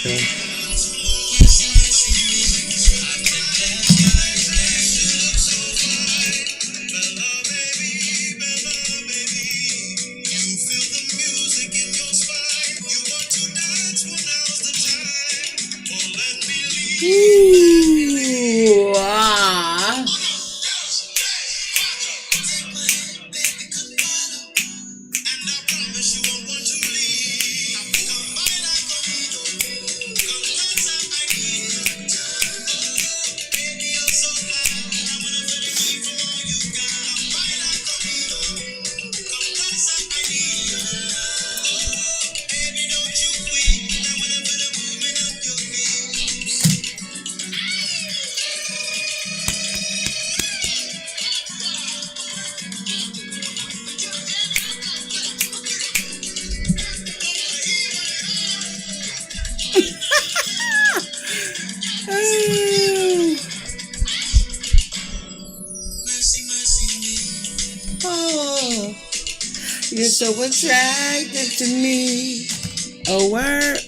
Okay. Ooh, ah. Oh, you're so attracted to me. Oh, word.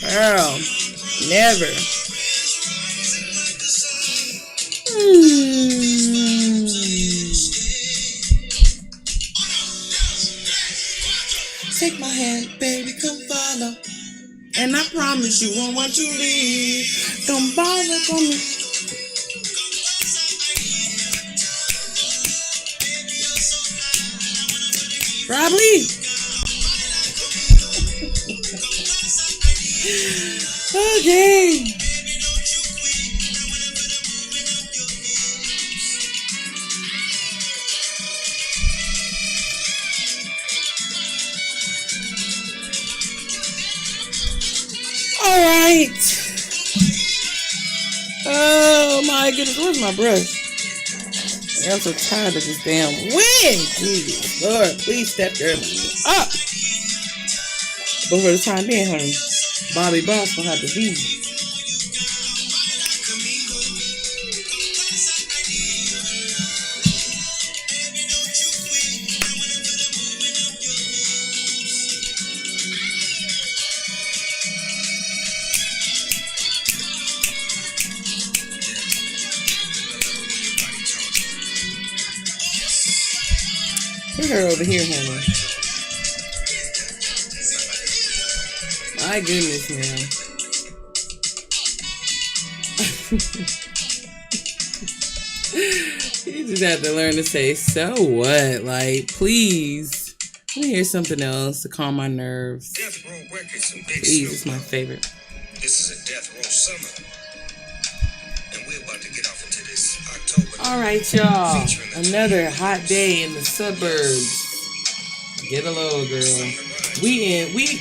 Girl, never. Take my hand, baby, come follow. And I promise you won't want to leave. Don't bother for me. Probably. Okay. All right. Oh my goodness, where's my brush? I'm so tired of this damn wig. Jesus, Lord, please step your up. But for the time being, honey, Bobby Boss will have to be. Put her over here, honey. My goodness, man. You just have to learn to say, so what? Like, please. Let me hear something else to calm my nerves. Death Row Records and Big Please, it's my favorite. This is a Death Row summer. And we're about to get off into this October. All right, y'all. Another hot day in the suburbs. Get a load, girl. We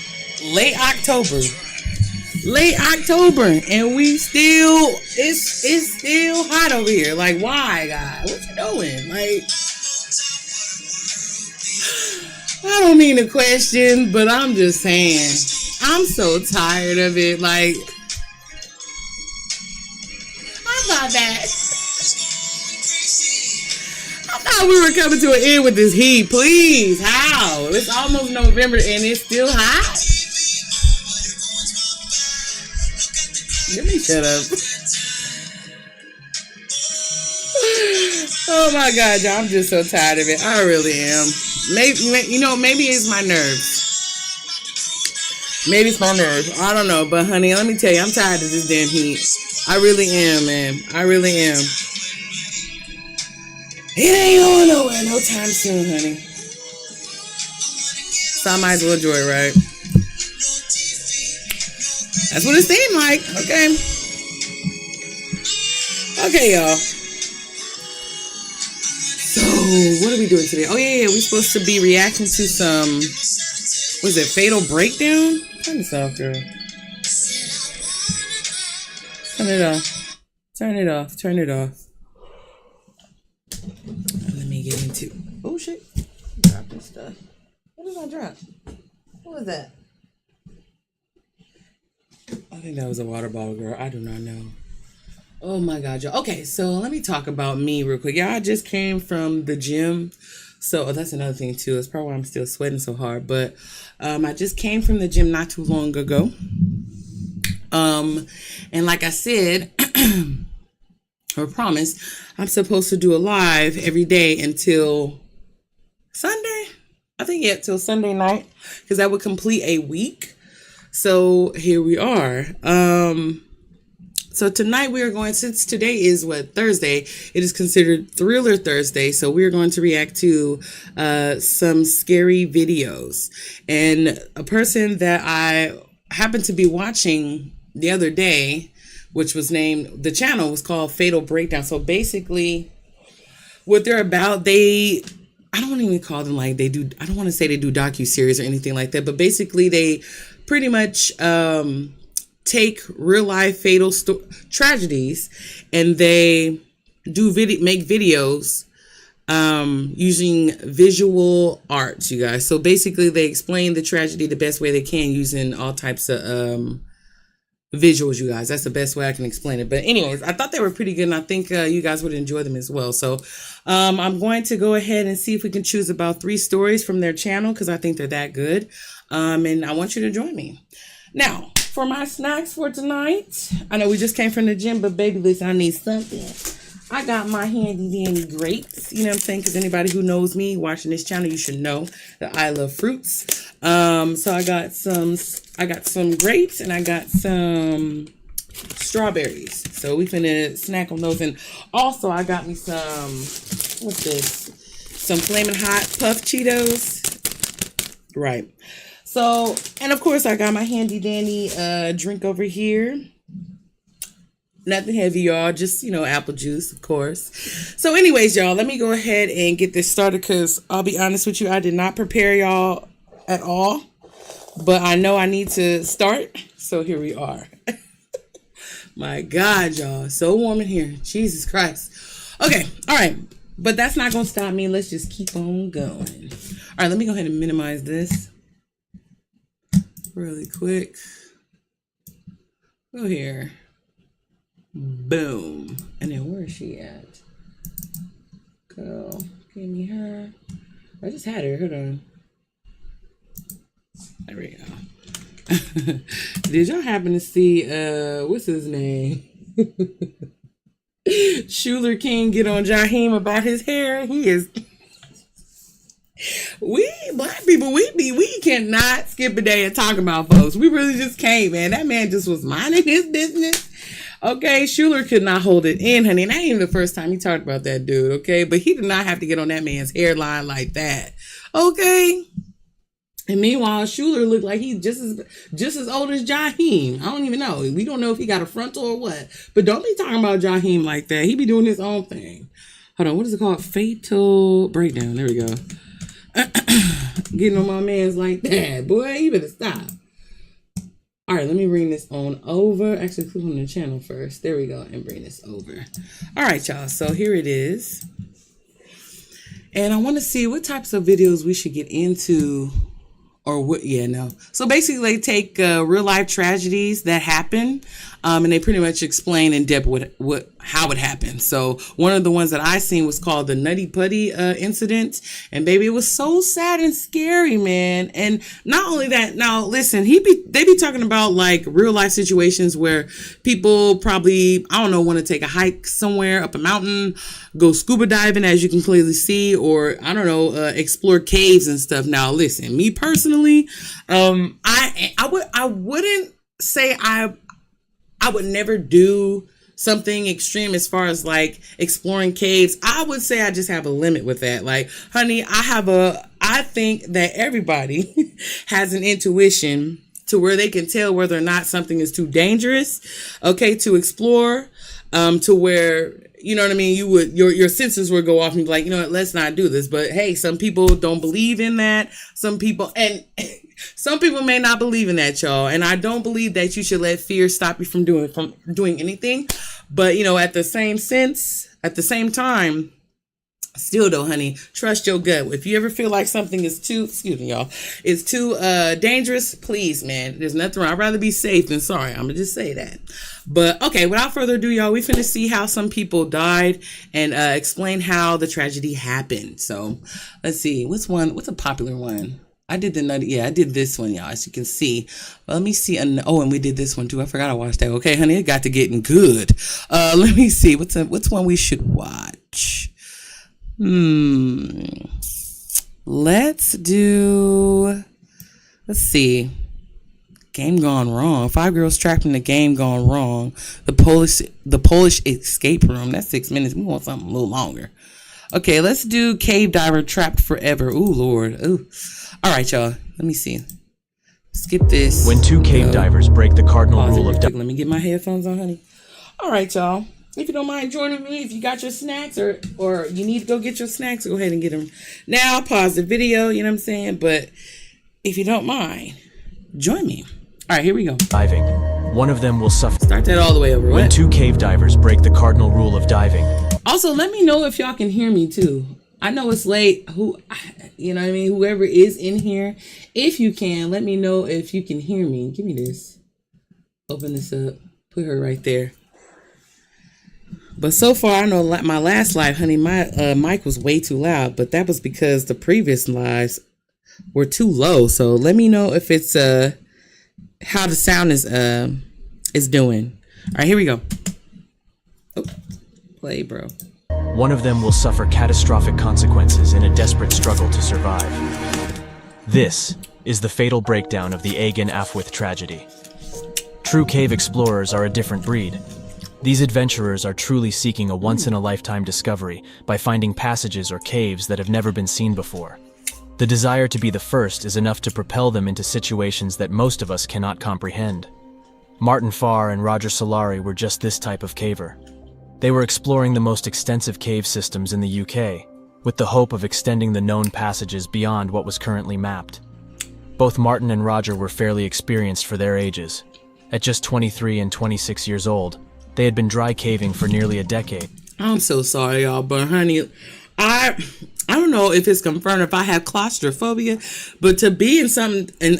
late October, and it's still hot over here. Like, why, God? What you doing? Like, I don't mean to question, but I'm just saying, I'm so tired of it. Like, I thought we were coming to an end with this heat. Please, how? It's almost November and it's still hot. Let me shut up. Oh my God, y'all, I'm just so tired of it. I really am. Maybe it's my nerves. Maybe it's my nerves. I don't know. But honey, let me tell you, I'm tired of this damn heat. I really am, man. I really am. It ain't going nowhere no time soon, honey. So I might as well enjoy it, right? That's what it seemed like. Okay, y'all. So, what are we doing today? Oh, yeah. We're supposed to be reacting to some, was it Fatal Breakdown? Turn this off, girl. Turn it off. Let me get into. Oh, shit. Dropping stuff. What did I drop? What was that? I think that was a water bottle, girl. I do not know. Oh my God, y'all. Okay, so let me talk about me real quick. Y'all, I just came from the gym. So that's another thing too. It's probably why I'm still sweating so hard. But I just came from the gym not too long ago. And like I said, or promised, I'm supposed to do a live every day until Sunday. I think, yeah, till Sunday night, because that would complete a week. So here we are. So tonight we are going, since today is Thursday, it is considered Thriller Thursday. So we're going to react to some scary videos. And a person that I happened to be watching the other day, which was named, the channel was called Fatal Breakdown. So basically what they're about, I don't even call them like they do, I don't want to say they do docuseries or anything like that, but basically they pretty much take real life fatal tragedies and they make videos using visual arts, you guys. So basically they explain the tragedy the best way they can using all types of visuals, you guys. That's the best way I can explain it. But anyways, I thought they were pretty good, and I think you guys would enjoy them as well. So I'm going to go ahead and see if we can choose about 3 stories from their channel, because I think they're that good. And I want you to join me. Now, for my snacks for tonight, I know we just came from the gym, but baby, listen, I need something. I got my handy dandy grapes, you know what I'm saying? Because anybody who knows me watching this channel, you should know that I love fruits. So I got some grapes and I got some strawberries. So we finna snack on those. And also I got me some, what's this? Some Flamin' Hot Puff Cheetos. Right. So, and of course I got my handy dandy drink over here. Nothing heavy, y'all. Just, apple juice, of course. So anyways, y'all, let me go ahead and get this started, because I'll be honest with you, I did not prepare y'all at all. But I know I need to start. So here we are. My God, y'all. So warm in here. Jesus Christ. Okay. All right. But that's not going to stop me. Let's just keep on going. All right. Let me go ahead and minimize this really quick. Go here. Boom. And then where is she at? Go. Give me her. I just had her. Hold on. There we go. Did y'all happen to see, what's his name? Schuler King get on Jaheim about his hair? He is... We black people, we cannot skip a day and talk about folks. We really just can't, man. That man just was minding his business. Okay, Schuler could not hold it in, honey. And that ain't even the first time he talked about that dude, okay? But he did not have to get on that man's hairline like that, okay? And meanwhile, Schuler looked like he's just as old as Jaheim. I don't even know. We don't know if he got a frontal or what. But don't be talking about Jaheim like that. He be doing his own thing. Hold on, what is it called? Fatal Breakdown. There we go. Getting on my man's like that. Boy, you better stop. All right, let me bring this on over. Actually, click on the channel first. There we go. And bring this over. All right, y'all. So here it is. And I want to see what types of videos we should get into. Or what? Yeah, no. So basically, they take real life tragedies that happen, and they pretty much explain in depth how it happened. So one of the ones that I seen was called the Nutty Putty incident, and baby, it was so sad and scary, man. And not only that, now listen, they be talking about like real life situations where people probably, I don't know, want to take a hike somewhere up a mountain, go scuba diving, as you can clearly see, or I don't know, explore caves and stuff. Now listen, me personally, I wouldn't say I would never do something extreme as far as like exploring caves. I would say I just have a limit with that. Like, honey, I think that everybody has an intuition to where they can tell whether or not something is too dangerous, okay, to explore, to where, you know what I mean, your senses would go off and be like, you know what, let's not do this. But hey, some people don't believe in that. Some people may not believe in that, y'all. And I don't believe that you should let fear stop you from doing anything. But, at the same time, Still though, honey, trust your gut. If you ever feel like something is too, excuse me, y'all, it's too dangerous, please, man. There's nothing wrong. I'd rather be safe than sorry. I'm gonna just say that. But okay, without further ado, y'all, we finna see how some people died and explain how the tragedy happened. So let's see, what's a popular one? I did I did this one, y'all, as you can see. Well, let me see. Oh, and we did this one too. I forgot I watched that. Okay, honey, it got to getting good. Let me see. What's one we should watch? Let's see. Game gone wrong. 5 girls trapped in the game gone wrong. The Polish escape room. That's 6 minutes. We want something a little longer. Okay, let's do cave diver trapped forever. Ooh, Lord. Ooh. All right, y'all. Let me see. Skip this. When 2 cave divers break the cardinal rule of diving. Let me get my headphones on, honey. All right, y'all. If you don't mind joining me, if you got your snacks or you need to go get your snacks, go ahead and get them. Now, pause the video, you know what I'm saying? But if you don't mind, join me. All right, here we go. Diving. One of them will suffer. Start that all the way over. When 2 cave divers break the cardinal rule of diving. Also, let me know if y'all can hear me too. I know it's late. You know what I mean? Whoever is in here, if you can, let me know if you can hear me. Give me this. Open this up. Put her right there. But so far, I know my last live, honey, my mic was way too loud. But that was because the previous lives were too low. So let me know if it's how the sound is doing. All right, here we go. Oh, play, bro. One of them will suffer catastrophic consequences in a desperate struggle to survive. This is the fatal breakdown of the Agan Afwith tragedy. True cave explorers are a different breed. These adventurers are truly seeking a once-in-a-lifetime discovery by finding passages or caves that have never been seen before. The desire to be the first is enough to propel them into situations that most of us cannot comprehend. Martin Farr and Roger Solari were just this type of caver. They were exploring the most extensive cave systems in the UK, with the hope of extending the known passages beyond what was currently mapped. Both Martin and Roger were fairly experienced for their ages. At just 23 and 26 years old, they had been dry caving for nearly a decade. I'm so sorry, y'all, but honey, I don't know if it's confirmed if I have claustrophobia, but to be in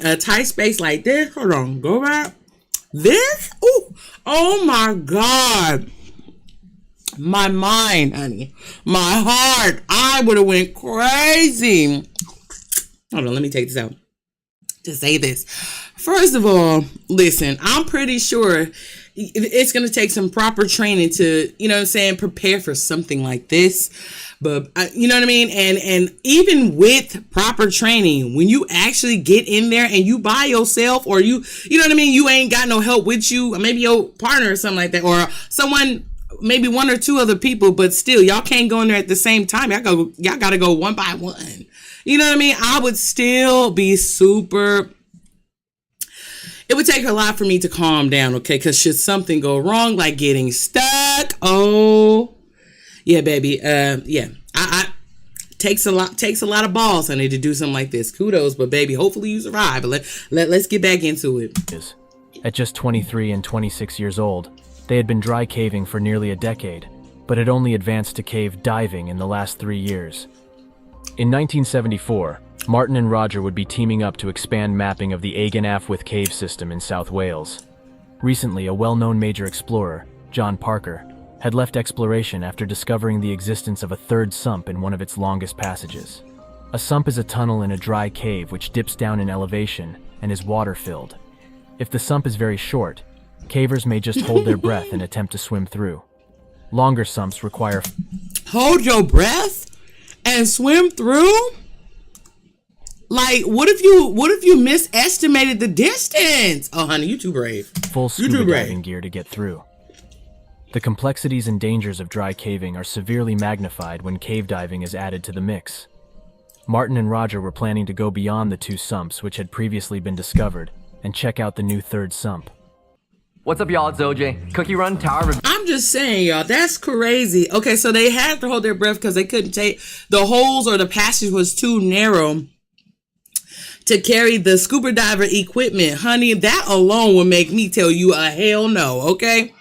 a tight space like this, hold on, go back. This? Ooh, oh my God. My mind, honey. My heart. I would have went crazy. Hold on, let me take this out to say this. First of all, listen, I'm pretty sure it's going to take some proper training to, you know what I'm saying, prepare for something like this. But you know what I mean? And even with proper training, when you actually get in there and you by yourself, or you know what I mean? You ain't got no help with you, maybe your partner or something like that, or someone, maybe 1 or 2 other people, but still y'all can't go in there at the same time. Y'all got to go one by one. You know what I mean? I would still be super. It would take a lot for me to calm down, okay? Because should something go wrong, like getting stuck, oh, yeah, baby, yeah, I takes a lot of balls, honey, to do something like this. Kudos, but baby, hopefully you survive. But let's get back into it. At just 23 and 26 years old, they had been dry caving for nearly a decade, but had only advanced to cave diving in the last 3 years. In 1974, Martin and Roger would be teaming up to expand mapping of the Agan Afwith cave system in South Wales. Recently, a well-known major explorer, John Parker, had left exploration after discovering the existence of a third sump in one of its longest passages. A sump is a tunnel in a dry cave which dips down in elevation and is water-filled. If the sump is very short, cavers may just hold their breath and attempt to swim through. Longer sumps require... Hold your breath and swim through? Like, what if you misestimated the distance? Oh, honey, you too brave. Full scuba diving gear to get through. The complexities and dangers of dry caving are severely magnified when cave diving is added to the mix. Martin and Roger were planning to go beyond the 2 sumps which had previously been discovered and check out the new third sump. What's up, y'all? It's OJ. Cookie Run Tower. I'm just saying, y'all, that's crazy. Okay, so they had to hold their breath because they couldn't take the holes, or the passage was too narrow to carry the scuba diver equipment. Honey, that alone would make me tell you a hell no, okay?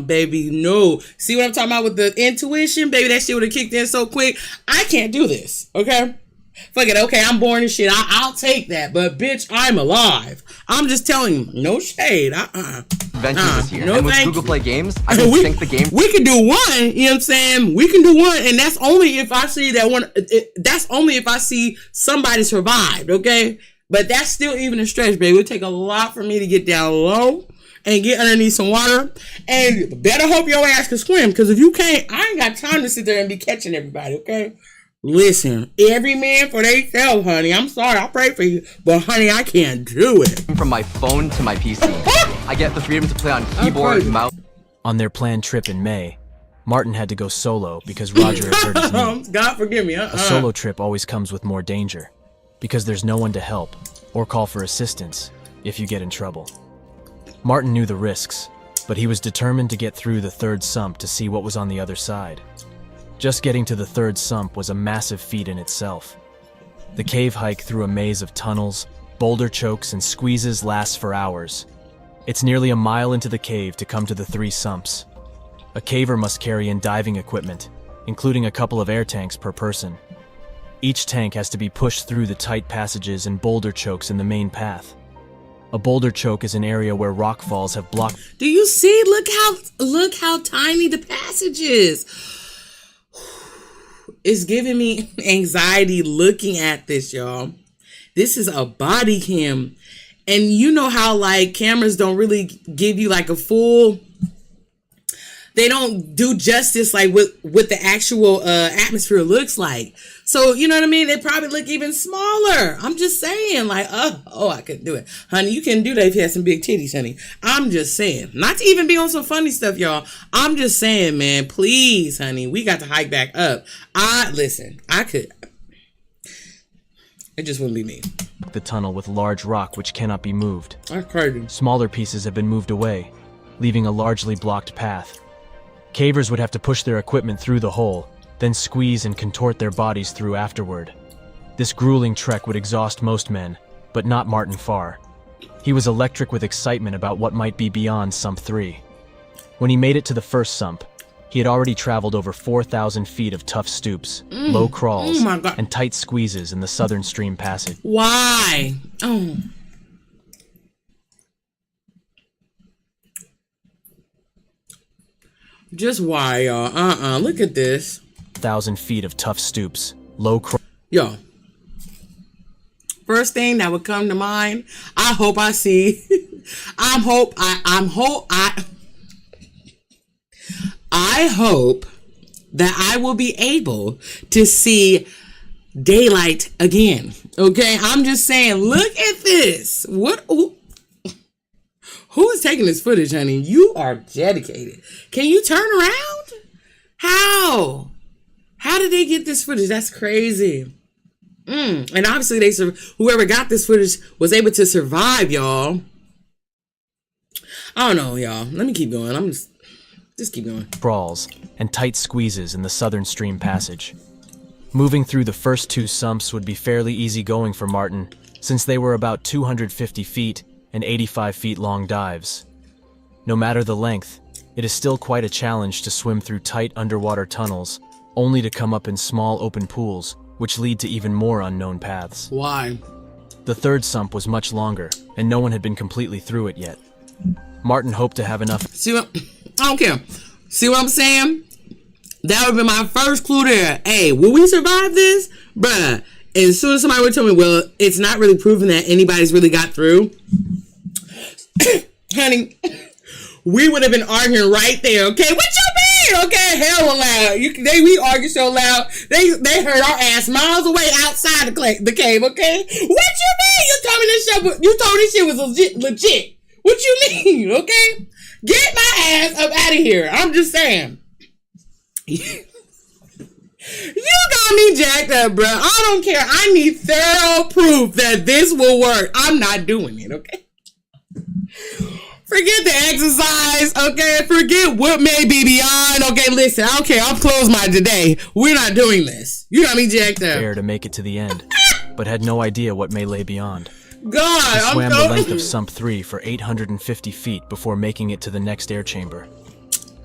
Baby, no. See what I'm talking about with the intuition? Baby, that shit would have kicked in so quick. I can't do this, okay? Fuck it, okay, I'm boring as shit. I'll take that, but bitch, I'm alive. I'm just telling you, no shade. Adventures this year. No, and with thank Google you. Play Games, I can sync the game. We can do one, you know what I'm saying? We can do one, and that's only if I see that one. That's only if I see somebody survived, okay? But that's still even a stretch, baby. It would take a lot for me to get down low and get underneath some water. And better hope your ass can swim, because if you can't, I ain't got time to sit there and be catching everybody, okay? Listen, every man for themselves, honey. I'm sorry, I pray for you, but honey, I can't do it. From my phone to my PC. I get the freedom to play on keyboard, mouse. On their planned trip in May, Martin had to go solo because Roger had hurt his knee. God forgive me. A solo trip always comes with more danger because there's no one to help or call for assistance if you get in trouble. Martin knew the risks, but he was determined to get through the third sump to see what was on the other side. Just getting to the third sump was a massive feat in itself. The cave hike through a maze of tunnels, boulder chokes, and squeezes lasts for hours. It's nearly a mile into the cave to come to the 3 sumps. A caver must carry in diving equipment, including a couple of air tanks per person. Each tank has to be pushed through the tight passages and boulder chokes in the main path. A boulder choke is an area where rock falls have blocked. Do you see? Look how tiny the passage is. It's giving me anxiety looking at this, y'all. This is a body cam. And you know how like cameras don't really give you like a full, they don't do justice like what the actual atmosphere looks like. So, you know what I mean? It probably look even smaller. I'm just saying like, oh, I could do it. Honey, you can do that if you have some big titties, honey. I'm just saying. Not to even be on some funny stuff, y'all. I'm just saying, man, please, honey, we got to hike back up. Listen, I could. It just wouldn't be me. The tunnel with large rock which cannot be moved. That's crazy. Smaller pieces have been moved away, leaving a largely blocked path. Cavers would have to push their equipment through the hole, then squeeze and contort their bodies through afterward. This grueling trek would exhaust most men, but not Martin Farr. He was electric with excitement about what might be beyond Sump 3. When he made it to the first sump, he had already traveled over 4,000 feet of tough stoops, low crawls, and tight squeezes in the southern stream passage. Why? Oh. Just why, y'all? Look at this. 1,000 feet of tough stoops, low crawls. Yo. First thing that would come to mind, I hope I see. I hope that I will be able to see daylight again. Okay, I'm just saying, look at this. Who is taking this footage, honey? You are dedicated. Can you turn around? How? How did they get this footage? That's crazy. And obviously whoever got this footage was able to survive, y'all. I don't know, y'all. Let me keep going. I'm just keep going. Crawls and tight squeezes in the southern stream passage. Moving through the first 2 sumps would be fairly easy going for Martin, since they were about 250 feet and 85 feet long dives. No matter the length, it is still quite a challenge to swim through tight underwater tunnels, only to come up in small open pools, which lead to even more unknown paths. Why? The third sump was much longer, and no one had been completely through it yet. Martin hoped to have enough. See what? I don't care. See what I'm saying? That would be my first clue there. Hey, will we survive this? Bruh. And as soon as somebody would tell me, well, it's not really proven that anybody's really got through. Honey, we would have been arguing right there, okay? What you mean? Okay, hell loud. We argue so loud, they heard our ass miles away outside the cave, okay? What you mean? You told me this shit was legit. What you mean, okay? Get my ass up out of here. I'm just saying. You got me jacked up, bro. I don't care. I need thorough proof that this will work. I'm not doing it, okay? Forget the exercise, okay? Forget what may be beyond. Okay, listen, I don't care. I'll close mine today. We're not doing this. You got me jacked up. Fair to make it to the end, but had no idea what may lay beyond. God, He I'm swam the so... length of Sump 3 for 850 feet before making it to the next air chamber.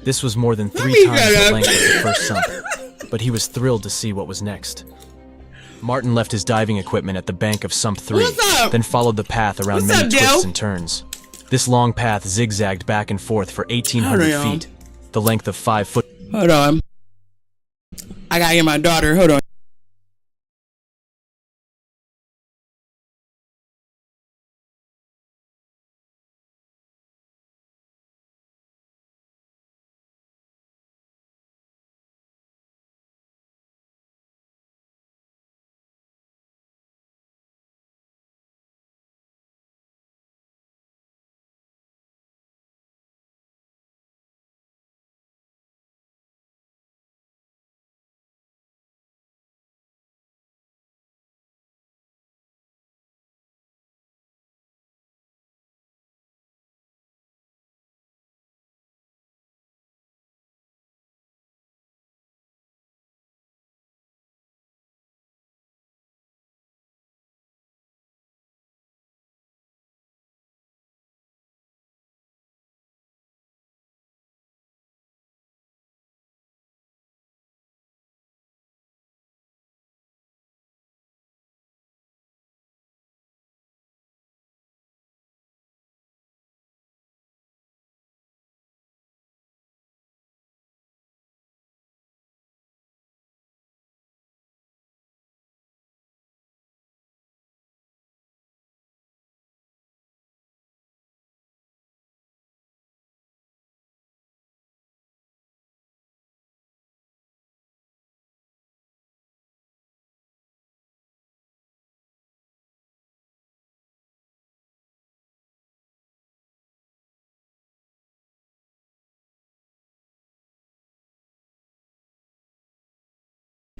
This was more than 3 times the length of the first sump, but he was thrilled to see what was next. Martin left his diving equipment at the bank of Sump 3, then followed the path around many twists and turns. This long path zigzagged back and forth for 1,800 feet, the length of 5 foot. Hold on. I gotta get my daughter. Hold on.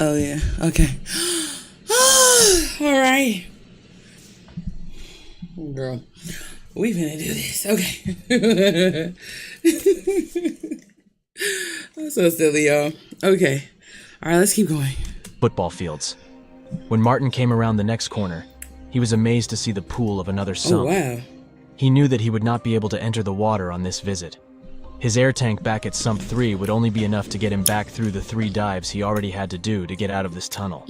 Oh, yeah. Okay. All right. Girl, we finna do this. Okay. I'm so silly, y'all. Okay. All right, let's keep going. Football fields. When Martin came around the next corner, he was amazed to see the pool of another sump. Oh, wow. He knew that he would not be able to enter the water on this visit. His air tank back at Sump 3 would only be enough to get him back through the 3 dives he already had to do to get out of this tunnel.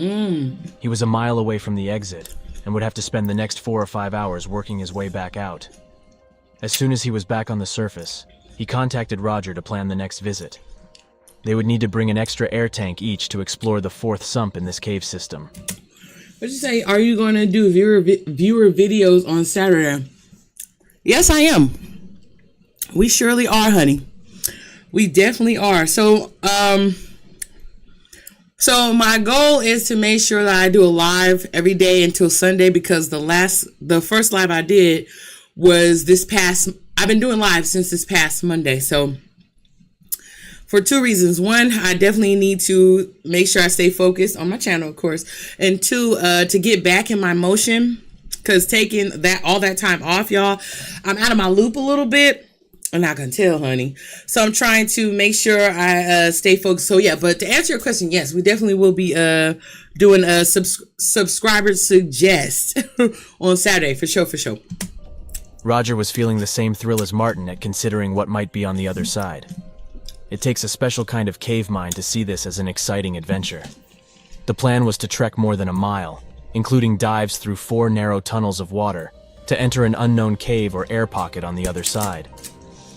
He was a mile away from the exit and would have to spend the next 4 or 5 hours working his way back out. As soon as he was back on the surface, he contacted Roger to plan the next visit. They would need to bring an extra air tank each to explore the 4th sump in this cave system. What'd you say? Are you going to do viewer videos on Saturday? Yes, I am. We surely are, honey. We definitely are. So my goal is to make sure that I do a live every day until Sunday, because the first live I did was I've been doing live since this past Monday. So for 2 reasons. 1, I definitely need to make sure I stay focused on my channel, of course. And 2, to get back in my motion, because taking all that time off, y'all, I'm out of my loop a little bit. I'm not gonna tell, honey. So I'm trying to make sure I stay focused. So yeah, but to answer your question, yes, we definitely will be doing a subscriber suggest on Saturday for sure. Roger was feeling the same thrill as Martin at considering what might be on the other side. It takes a special kind of cave mind to see this as an exciting adventure. The plan was to trek more than a mile, including dives through 4 narrow tunnels of water, to enter an unknown cave or air pocket on the other side.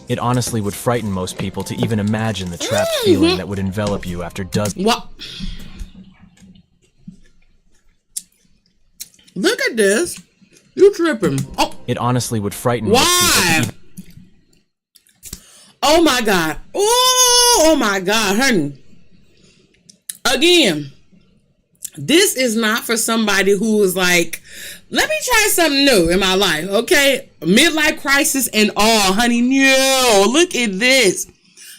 It honestly would frighten most people to even imagine the trapped feeling that would envelop you after dozens. What? Look at this. You tripping. Oh. It honestly would frighten most people. Oh my God. Oh my God, honey. Again, this is not for somebody who is like, let me try something new in my life, okay? Midlife crisis and all, honey. No, look at this.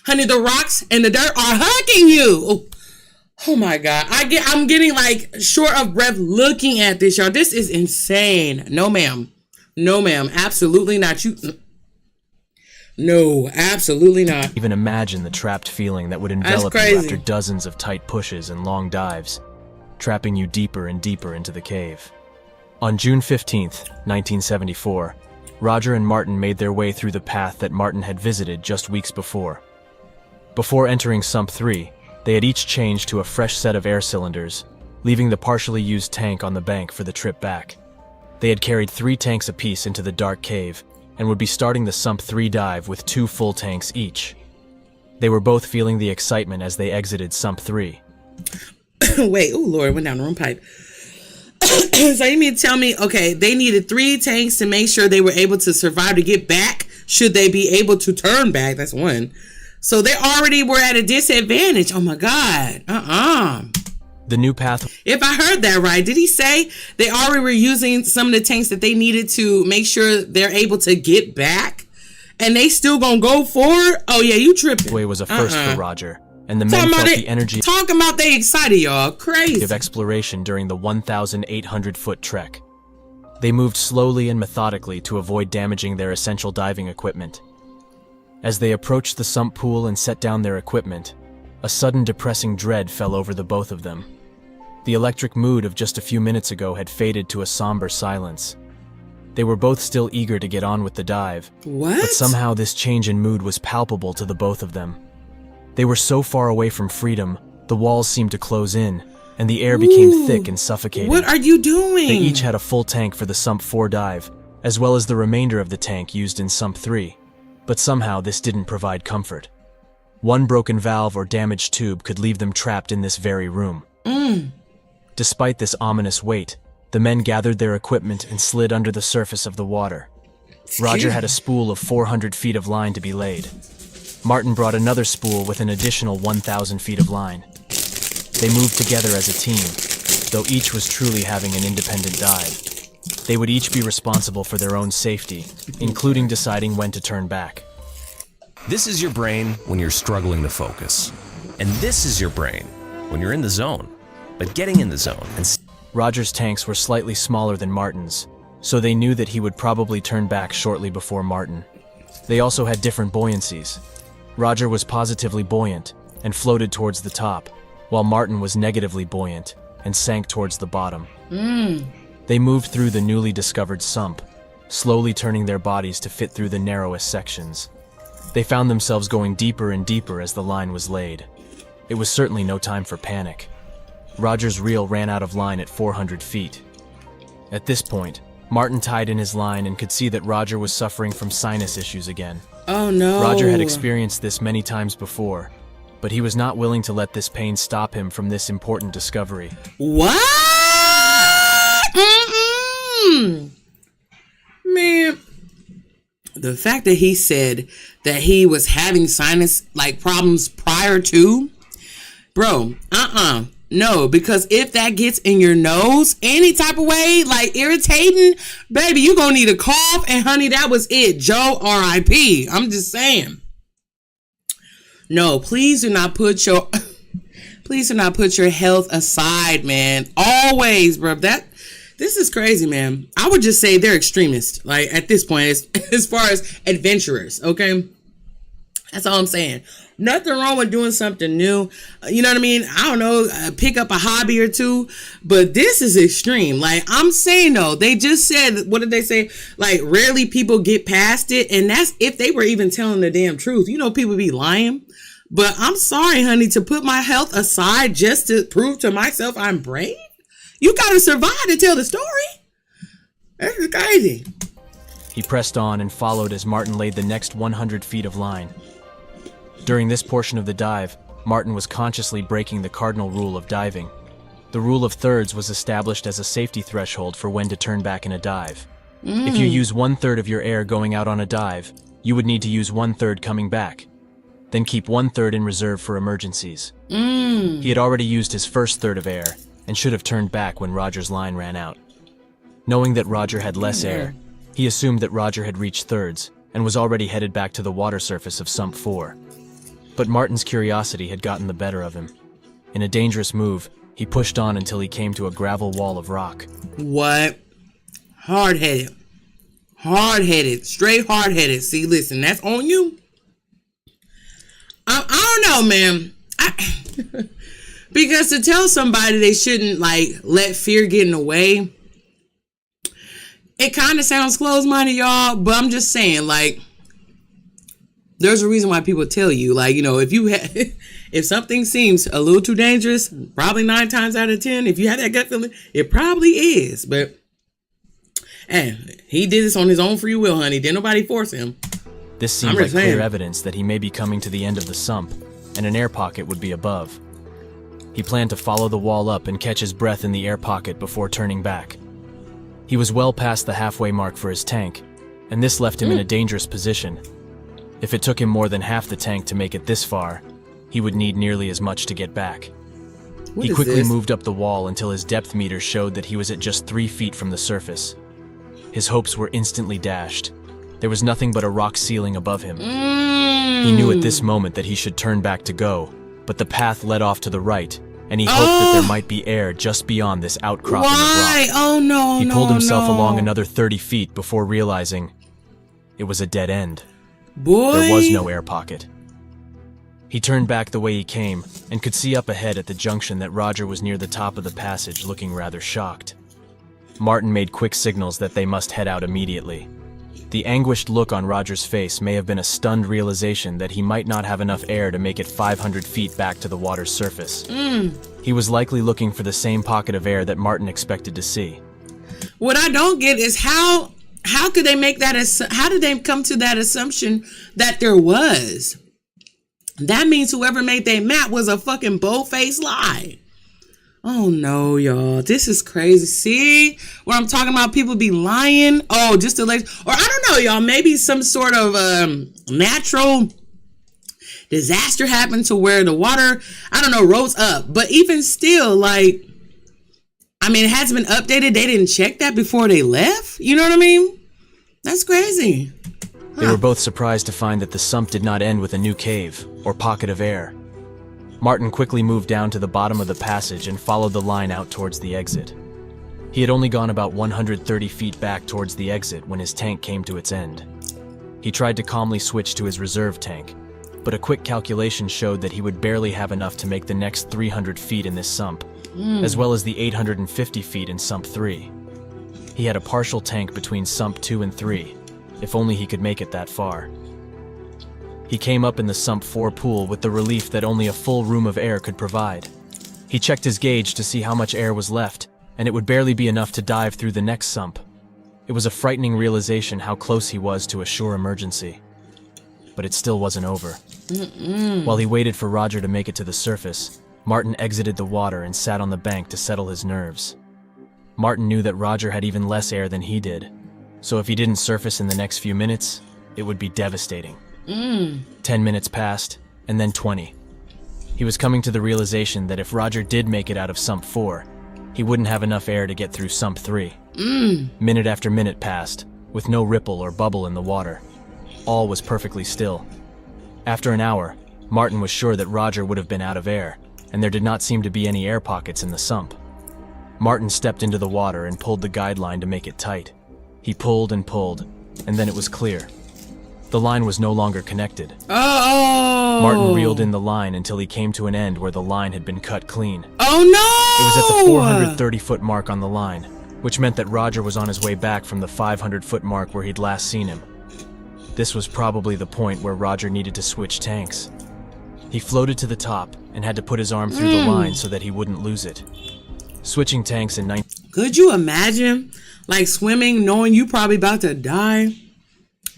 Honey, the rocks and the dirt are hugging you. Oh my God. I'm getting like short of breath looking at this, y'all. This is insane. No, ma'am. No, ma'am. Absolutely not. No, absolutely not. Even imagine the trapped feeling that would envelop you after dozens of tight pushes and long dives, trapping you deeper and deeper into the cave. On June 15th, 1974, Roger and Martin made their way through the path that Martin had visited just weeks before. Before entering Sump 3, they had each changed to a fresh set of air cylinders, leaving the partially used tank on the bank for the trip back. They had carried 3 tanks apiece into the dark cave and would be starting the Sump 3 dive with 2 full tanks each. They were both feeling the excitement as they exited Sump 3. Wait, oh Lord, went down the wrong pipe. So you mean to tell me, okay, they needed 3 tanks to make sure they were able to survive to get back, should they be able to turn back? That's one. So they already were at a disadvantage. Oh my God. The new path... If I heard that right, did he say they already were using some of the tanks that they needed to make sure they're able to get back? And they still gonna go forward? Oh yeah, you tripping. Way was a first for Roger, and the men felt the energy... Talking about they excited, y'all. Crazy. ...of exploration during the 1,800-foot trek. They moved slowly and methodically to avoid damaging their essential diving equipment. As they approached the sump pool and set down their equipment, a sudden depressing dread fell over the both of them. The electric mood of just a few minutes ago had faded to a somber silence. They were both still eager to get on with the dive, but somehow this change in mood was palpable to the both of them. They were so far away from freedom, the walls seemed to close in, and the air became thick and suffocating. What are you doing? They each had a full tank for the Sump 4 dive, as well as the remainder of the tank used in Sump 3, but somehow this didn't provide comfort. One broken valve or damaged tube could leave them trapped in this very room. Despite this ominous weight, the men gathered their equipment and slid under the surface of the water. Roger had a spool of 400 feet of line to be laid. Martin brought another spool with an additional 1,000 feet of line. They moved together as a team, though each was truly having an independent dive. They would each be responsible for their own safety, including deciding when to turn back. This is your brain when you're struggling to focus. And this is your brain when you're in the zone. But getting in the zone and... Roger's tanks were slightly smaller than Martin's, so they knew that he would probably turn back shortly before Martin. They also had different buoyancies. Roger was positively buoyant and floated towards the top, while Martin was negatively buoyant and sank towards the bottom. They moved through the newly discovered sump, slowly turning their bodies to fit through the narrowest sections. They found themselves going deeper and deeper as the line was laid. It was certainly no time for panic. Roger's reel ran out of line at 400 feet. At this point, Martin tied in his line and could see that Roger was suffering from sinus issues again. Oh no. Roger had experienced this many times before, but he was not willing to let this pain stop him from this important discovery. What? Man, the fact that he said that he was having sinus problems prior to, bro, no, because if that gets in your nose any type of way, irritating, baby, you gonna need a cough, and honey, that was it. Joe, R.I.P. I'm just saying. No, please do not put your health aside, man. Always, bro. This is crazy, man. I would just say they're extremists, at this point, as far as adventurers, okay? That's all I'm saying. Nothing wrong with doing something new. You know what I mean? I don't know, pick up a hobby or two, but this is extreme. I'm saying though, they just said, what did they say? Rarely people get past it, and that's if they were even telling the damn truth. You know, people be lying. But I'm sorry, honey, to put my health aside just to prove to myself I'm brave? You gotta survive to tell the story. That's crazy. He pressed on and followed as Martin laid the next 100 feet of line. During this portion of the dive, Martin was consciously breaking the cardinal rule of diving. The rule of thirds was established as a safety threshold for when to turn back in a dive. If you use 1/3 of your air going out on a dive, you would need to use 1/3 coming back. Then keep 1/3 in reserve for emergencies. He had already used his first third of air and should have turned back when Roger's line ran out. Knowing that Roger had less air, he assumed that Roger had reached thirds and was already headed back to the water surface of Sump 4. But Martin's curiosity had gotten the better of him. In a dangerous move, he pushed on until he came to a gravel wall of rock. What? Hard-headed. Hard-headed. Straight hard-headed. See, listen, that's on you. I don't know, man. Because to tell somebody they shouldn't, let fear get in the way, it kind of sounds closed-minded, y'all, but I'm just saying, like, there's a reason why people tell you, like, you know, if you if something seems a little too dangerous, probably 9 times out of 10, if you have that gut feeling, it probably is. But, and he did this on his own free will, honey. Didn't nobody force him. This seemed like clear evidence that he may be coming to the end of the sump, and an air pocket would be above. He planned to follow the wall up and catch his breath in the air pocket before turning back. He was well past the halfway mark for his tank, and this left him in a dangerous position. If it took him more than half the tank to make it this far, he would need nearly as much to get back. He quickly moved up the wall until his depth meter showed that he was at just 3 feet from the surface. His hopes were instantly dashed. There was nothing but a rock ceiling above him. He knew at this moment that he should turn back to go, but the path led off to the right, and he hoped that there might be air just beyond this outcropping of rock. Oh no, He pulled himself along another 30 feet before realizing it was a dead end. Boy. There was no air pocket. He turned back the way he came and could see up ahead at the junction that Roger was near the top of the passage, looking rather shocked. Martin made quick signals that they must head out immediately. The anguished look on Roger's face may have been a stunned realization that he might not have enough air to make it 500 feet back to the water's surface. He was likely looking for the same pocket of air that Martin expected to see. What I don't get is how could they make that, how did they come to that assumption that there was? That means whoever made that map was a fucking bold-faced lie. Oh no, y'all. This is crazy. See where I'm talking about people be lying? Oh, just to let, or I don't know, y'all. Maybe some sort of natural disaster happened to where the water, I don't know, rose up. But even still, like, I mean, it hasn't been updated. They didn't check that before they left. You know what I mean? That's crazy. They were both surprised to find that the sump did not end with a new cave or pocket of air. Martin quickly moved down to the bottom of the passage and followed the line out towards the exit. He had only gone about 130 feet back towards the exit when his tank came to its end. He tried to calmly switch to his reserve tank, but a quick calculation showed that he would barely have enough to make the next 300 feet in this sump, as well as the 850 feet in sump 3. He had a partial tank between sump 2 and 3, if only he could make it that far. He came up in the sump 4 pool with the relief that only a full room of air could provide. He checked his gauge to see how much air was left, and it would barely be enough to dive through the next sump. It was a frightening realization how close he was to a sure emergency. But it still wasn't over. While he waited for Roger to make it to the surface, Martin exited the water and sat on the bank to settle his nerves. Martin knew that Roger had even less air than he did, so if he didn't surface in the next few minutes, it would be devastating. 10 minutes passed, and then 20. He was coming to the realization that if Roger did make it out of sump 4, he wouldn't have enough air to get through sump 3. Minute after minute passed, with no ripple or bubble in the water. All was perfectly still. After an hour, Martin was sure that Roger would have been out of air, and there did not seem to be any air pockets in the sump. Martin stepped into the water and pulled the guideline to make it tight. He pulled, and then it was clear. The line was no longer connected. Martin reeled in the line until he came to an end where the line had been cut clean. Oh no! It was at the 430-foot mark on the line, which meant that Roger was on his way back from the 500-foot mark where he'd last seen him. This was probably the point where Roger needed to switch tanks. He floated to the top and had to put his arm through the line so that he wouldn't lose it. Switching tanks in 19... Could you imagine, like, swimming knowing you probably about to die?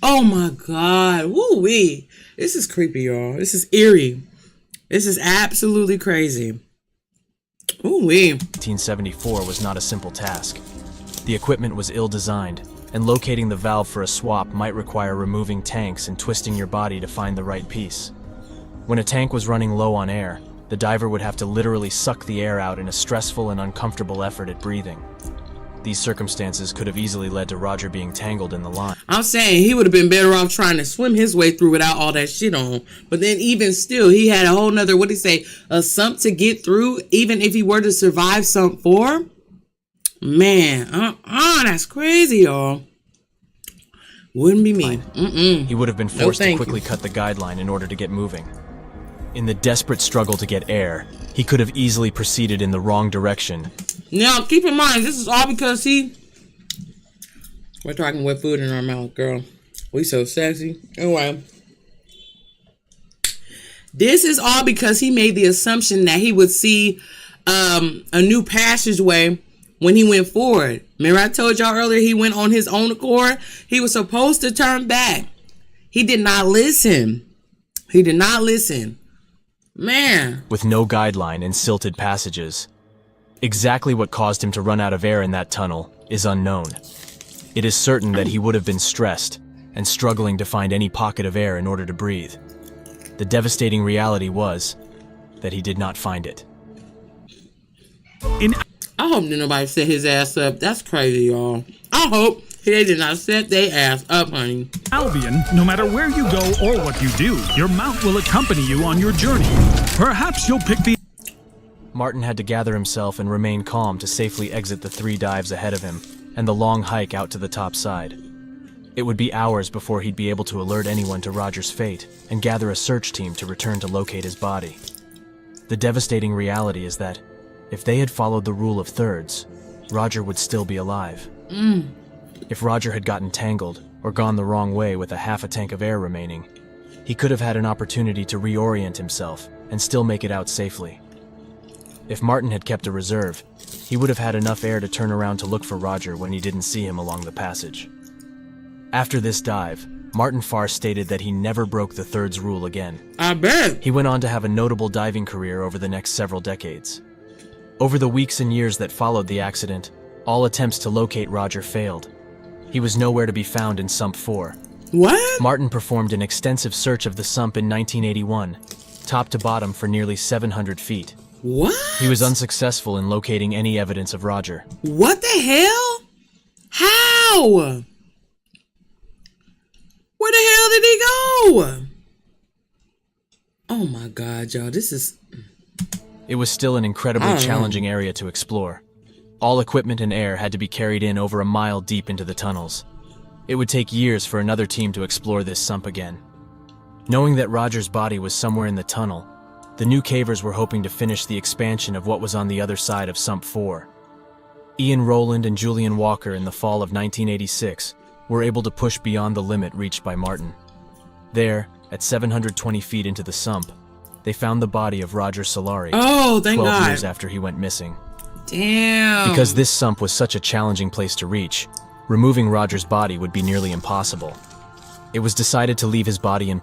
Oh my God. Woo-wee. This is creepy, y'all. This is eerie. This is absolutely crazy. Ooh-wee. 1974 was not a simple task. The equipment was ill-designed, and locating the valve for a swap might require removing tanks and twisting your body to find the right piece. When a tank was running low on air, the diver would have to literally suck the air out in a stressful and uncomfortable effort at breathing. These circumstances could have easily led to Roger being tangled in the line. I'm saying he would have been better off trying to swim his way through without all that shit on. But then even still, he had a whole nother, what do you say, a sump to get through, even if he were to survive sump 4? Man, that's crazy, y'all. Wouldn't be me. He would have been forced to quickly cut the guideline in order to get moving. In the desperate struggle to get air, he could have easily proceeded in the wrong direction. Now, keep in mind, this is all because he We're talking with food in our mouth, girl. We so sexy. Anyway. This is all because he made the assumption that he would see a new passageway when he went forward. Remember I told y'all earlier he went on his own accord? He was supposed to turn back. He did not listen. He did not listen. Man. With no guideline and silted passages. Exactly what caused him to run out of air in that tunnel is unknown. It is certain that he would have been stressed and struggling to find any pocket of air in order to breathe. The devastating reality was that he did not find it. I hope that nobody set his ass up. That's crazy, y'all. I hope they did not set their ass up, honey. Albion, no matter where you go or what you do, your mount will accompany you on your journey. Perhaps you'll pick the... Martin had to gather himself and remain calm to safely exit the 3 dives ahead of him and the long hike out to the top side. It would be hours before he'd be able to alert anyone to Roger's fate and gather a search team to return to locate his body. The devastating reality is that if they had followed the rule of thirds, Roger would still be alive. If Roger had gotten tangled or gone the wrong way with a half a tank of air remaining, he could have had an opportunity to reorient himself and still make it out safely. If Martin had kept a reserve, he would have had enough air to turn around to look for Roger when he didn't see him along the passage. After this dive, Martin Farr stated that he never broke the thirds rule again. I bet. He went on to have a notable diving career over the next several decades. Over the weeks and years that followed the accident, all attempts to locate Roger failed. He was nowhere to be found in Sump 4. What? Martin performed an extensive search of the sump in 1981, top to bottom for nearly 700 feet. What? He was unsuccessful in locating any evidence of Roger. What the hell? How? Where the hell did he go? Oh my God, y'all. This is... It was still an incredibly challenging area to explore. All equipment and air had to be carried in over a mile deep into the tunnels. It would take years for another team to explore this sump again. Knowing that Roger's body was somewhere in the tunnel, the new cavers were hoping to finish the expansion of what was on the other side of Sump 4. Ian Rowland and Julian Walker in the fall of 1986 were able to push beyond the limit reached by Martin. There, at 720 feet into the sump, they found the body of Roger Solari, oh, thank 12 God. years after he went missing. Damn. Because this sump was such a challenging place to reach, removing Roger's body would be nearly impossible. It was decided to leave his body in